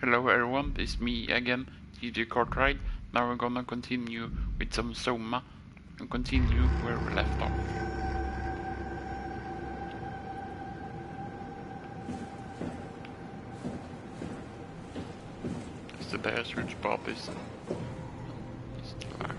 Hello everyone, it's me again, DJ Cartwright. Now we're gonna continue with some Soma and continue where we left off. It's the desert spot is still there.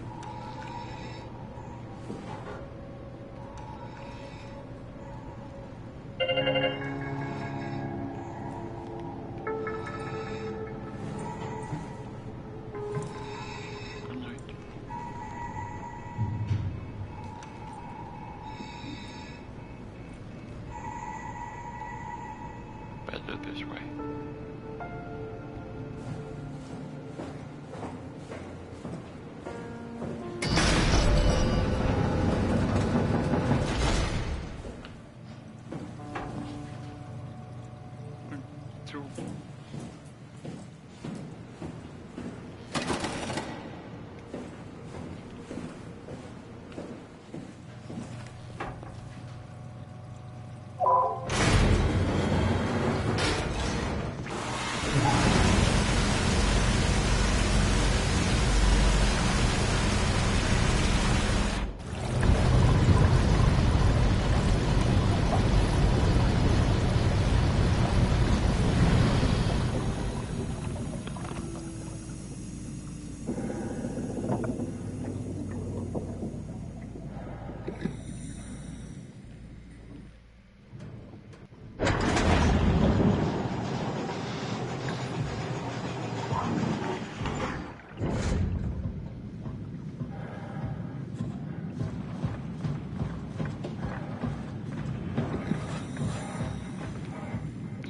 Better this way. Through.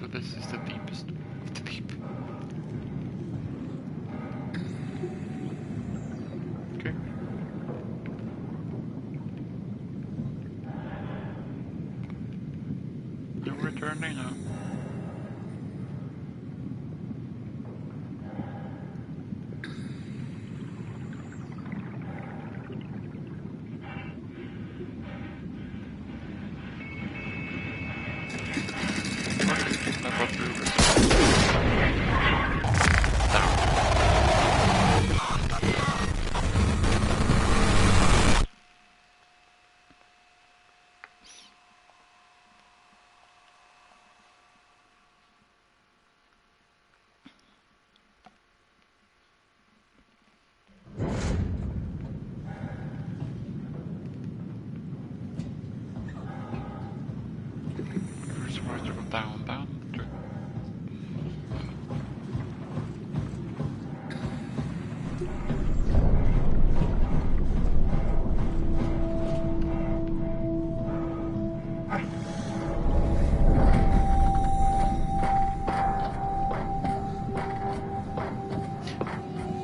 So this is the deepest of the deep. Okay. No returning now. We're supposed to go down.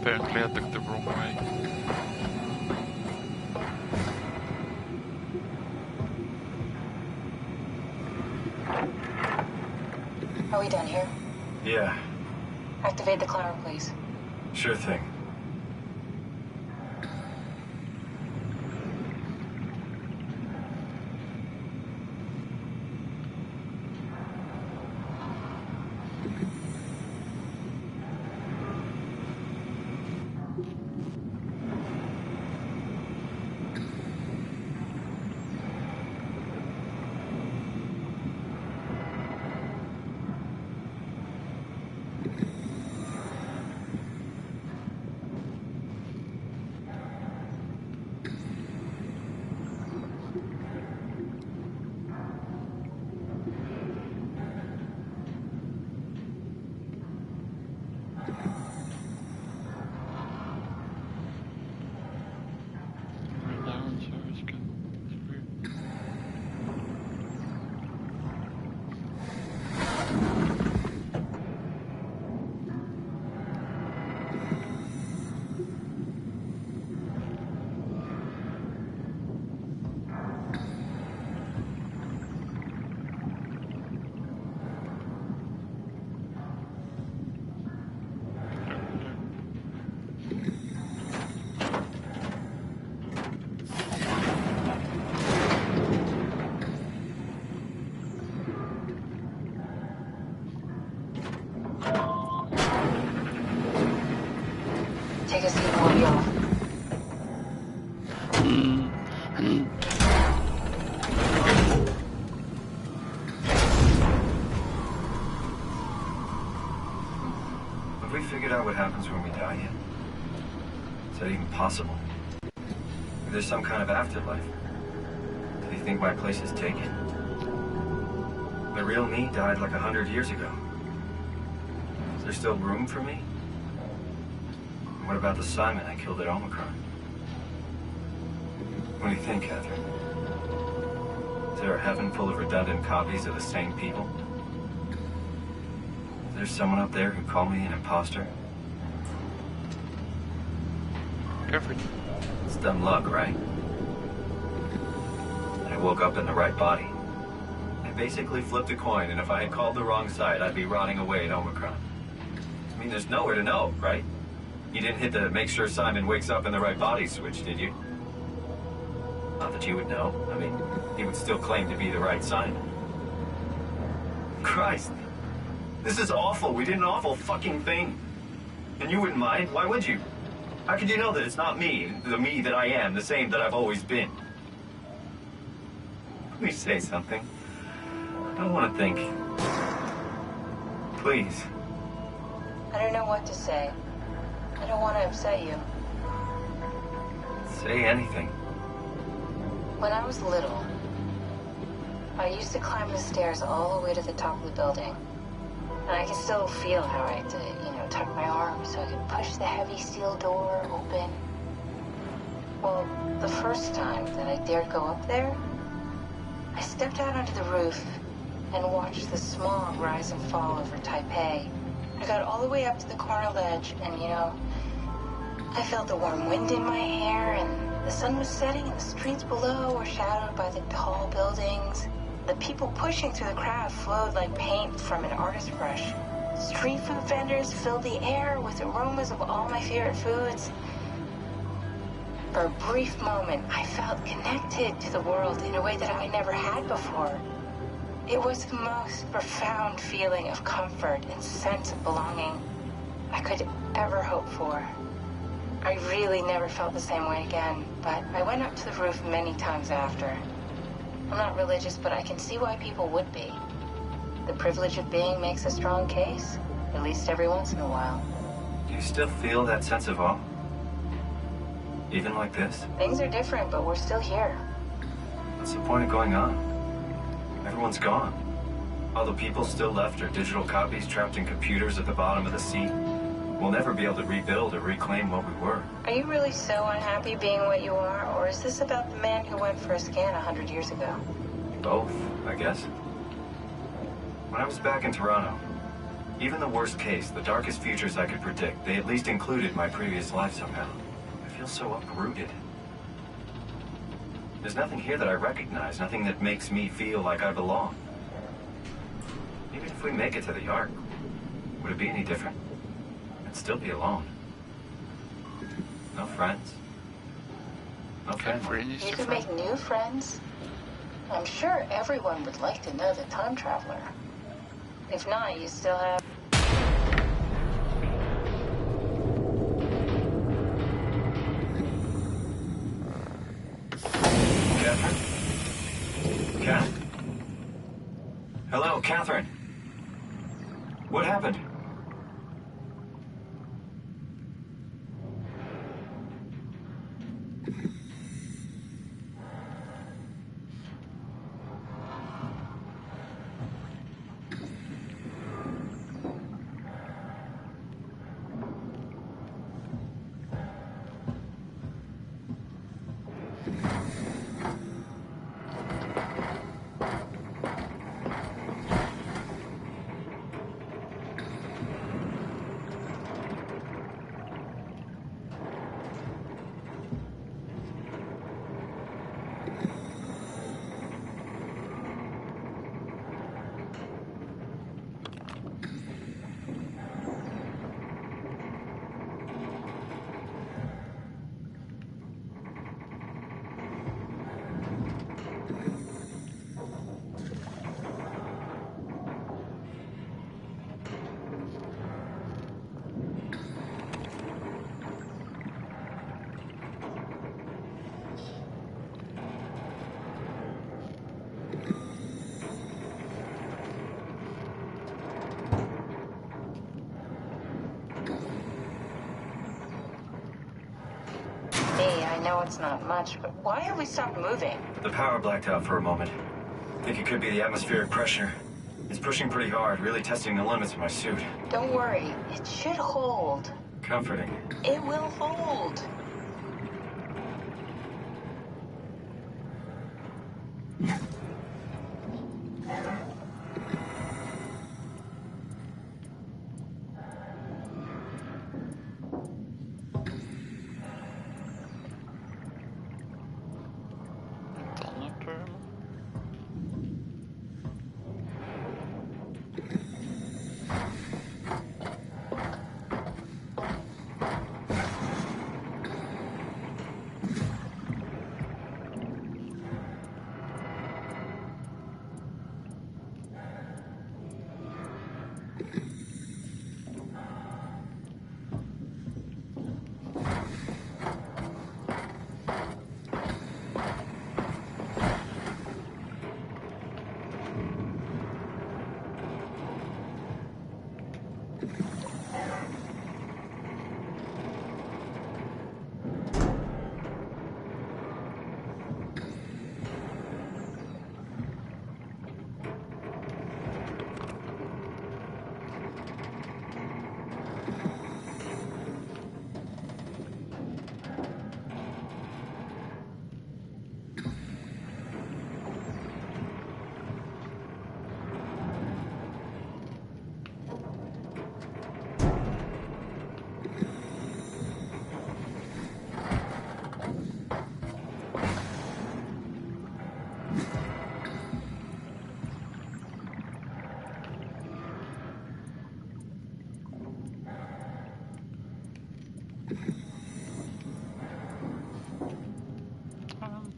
Apparently I took the wrong way. Are we done here? Yeah, Activate the climber, please. sure thing. We're down, so it's good. make us even more real. Have we figured out what happens when we die yet? Is that even possible? If there's some kind of afterlife, do you think my place is taken? The real me died like 100 years ago. Is there still room for me? And what about the Simon I killed at Omicron? What do you think, Catherine? Is there a heaven full of redundant copies of the same people? Is there someone up there who called me an imposter? Everything. It's dumb luck, right? I woke up in the right body. I basically flipped a coin, and if I had called the wrong side, I'd be rotting away at Omicron. I mean, there's nowhere to know, right? You didn't hit the make sure Simon wakes up in the right body switch, did you? Not that you would know. I mean, he would still claim to be the right Simon. Christ. This is awful. We did an awful fucking thing. And you wouldn't mind? Why would you? How could you know that it's not me, the me that I am, the same that I've always been? Please say something. I don't want to think. Please. I don't know what to say. I don't want to upset you. Say anything. When I was little, I used to climb the stairs all the way to the top of the building. And I can still feel how I had to, tuck my arm so I could push the heavy steel door open. Well, the first time that I dared go up there, I stepped out onto the roof and watched the smog rise and fall over Taipei. I got all the way up to the corner ledge and, I felt the warm wind in my hair and the sun was setting and the streets below were shadowed by the tall buildings. The people pushing through the crowd flowed like paint from an artist's brush. Street food vendors filled the air with aromas of all my favorite foods. For a brief moment, I felt connected to the world in a way that I never had before. It was the most profound feeling of comfort and sense of belonging I could ever hope for. I really never felt the same way again, but I went up to the roof many times after. I'm not religious, but I can see why people would be. The privilege of being makes a strong case, at least every once in a while. Do you still feel that sense of awe? Even like this? Things are different, but we're still here. What's the point of going on? Everyone's gone. All the people still left are digital copies trapped in computers at the bottom of the sea. We'll never be able to rebuild or reclaim what we were. Are you really so unhappy being what you are, or is this about the man who went for a scan 100 years ago? Both, I guess. When I was back in Toronto, even the worst case, the darkest futures I could predict, they at least included my previous life somehow. I feel so uprooted. There's nothing here that I recognize, nothing that makes me feel like I belong. Even if we make it to the Ark, would it be any different? I'd still be alone. No friends. No family. You could make new friends. I'm sure everyone would like to know the time traveler. If not, you still have... Catherine? Kath? Hello, Catherine. What happened? know it's not much, but why have we stopped moving? The power blacked out for a moment. Think it could be the atmospheric pressure. It's pushing pretty hard, really testing the limits of my suit. Don't worry, it should hold. Comforting. It will hold.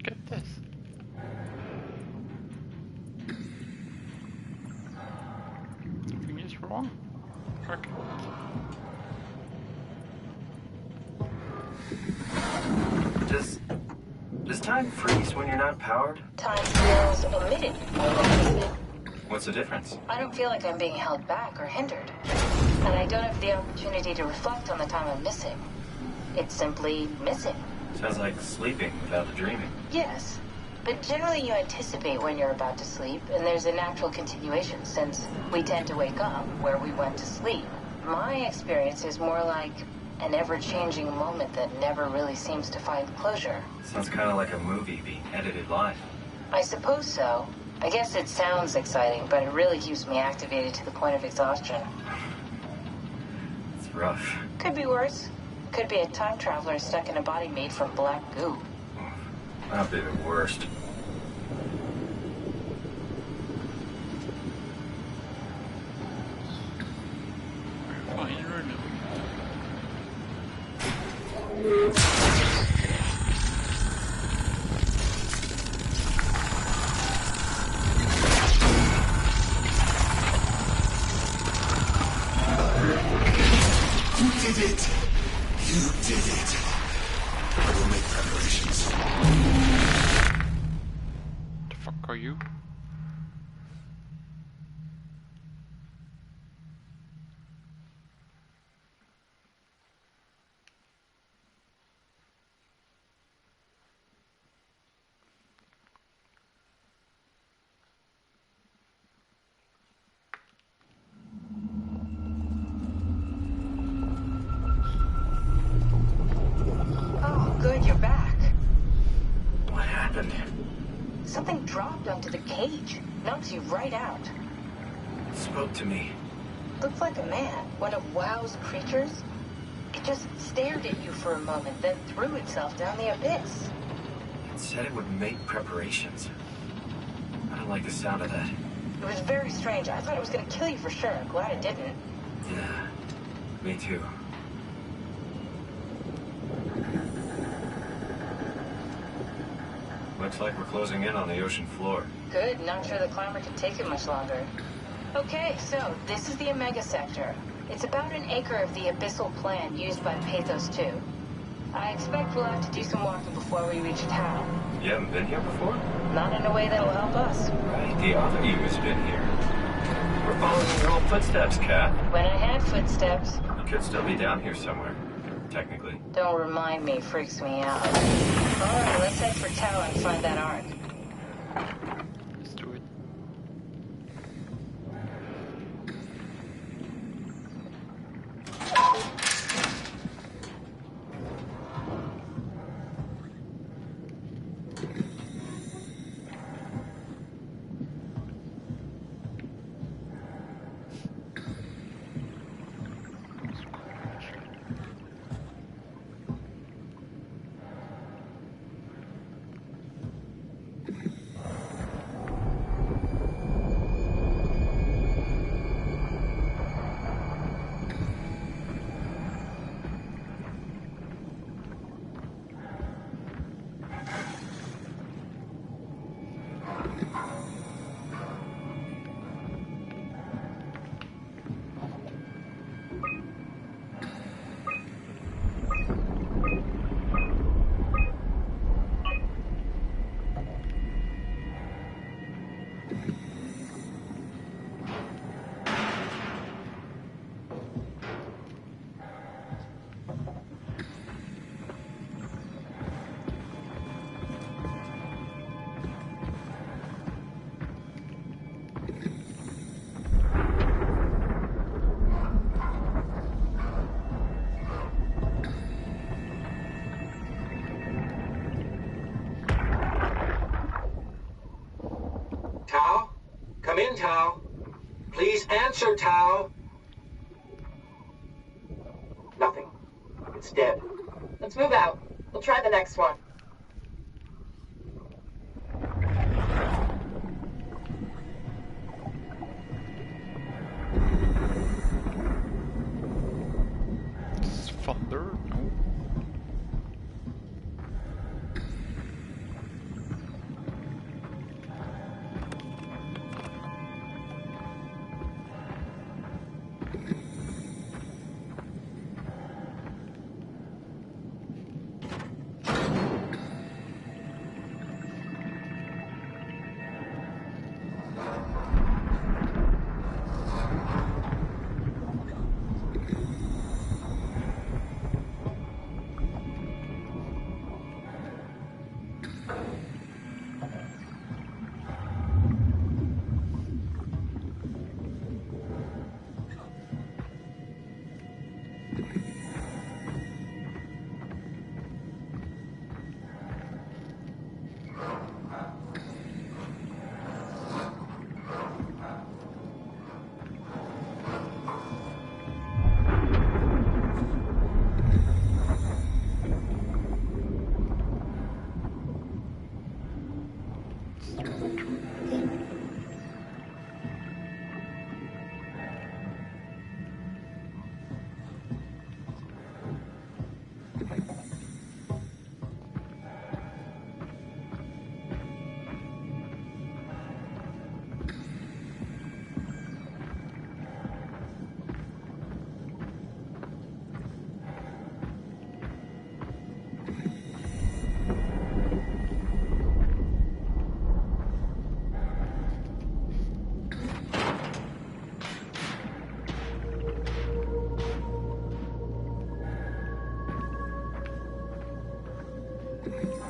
Get this. Nothing is wrong. Okay. Does time freeze when you're not powered? Time feels omitted. What's the difference? I don't feel like I'm being held back or hindered. And I don't have the opportunity to reflect on the time I'm missing. It's simply missing. Sounds like sleeping without the dreaming. Yes. But generally you anticipate when you're about to sleep, and there's a natural continuation since we tend to wake up where we went to sleep. My experience is more like an ever-changing moment that never really seems to find closure. Sounds kind of like a movie being edited live. I suppose so. I guess it sounds exciting, but it really keeps me activated to the point of exhaustion. It's rough. Could be worse. Could be a time traveler stuck in a body made from black goo. That'd be the worst. Fine, running. You did it! You did it! I will make preparations. The fuck are you? Oh, good, you're back. What happened? Something dropped onto the cage. Knocks you right out. It spoke to me. Looked like a man, one of WoW's creatures. It just stared at you for a moment, then threw itself down the abyss. It said it would make preparations. I don't like the sound of that. It was very strange. I thought it was going to kill you for sure. Glad it didn't. Yeah, me too. Looks like we're closing in on the ocean floor. Good. Not sure the climber can take it much longer. Okay, so this is the Omega Sector. It's about an acre of the abyssal plan used by Pathos 2. I expect we'll have to do some walking before we reach town. You haven't been here before? Not in a way that'll help us. Right, the other you has been here. We're following your old footsteps, Kat. When I had footsteps. You could still be down here somewhere. technically. Don't remind me, freaks me out. Alright, let's head for Tau and find that arc. Let's do it. Tau? Come in, Tau. Please answer, Tau. Nothing. It's dead. Let's move out. We'll try the next one. It's thunder? No.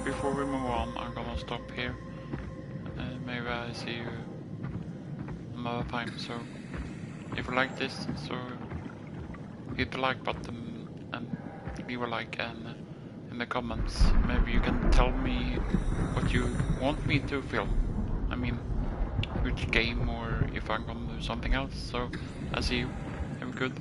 Before we move on, I'm gonna stop here. Maybe I see you another time. So, if you like this, so hit the like button and leave a like, and in the comments, maybe you can tell me what you want me to film. I mean, which game, or if I'm gonna do something else. So, I see you. Have a good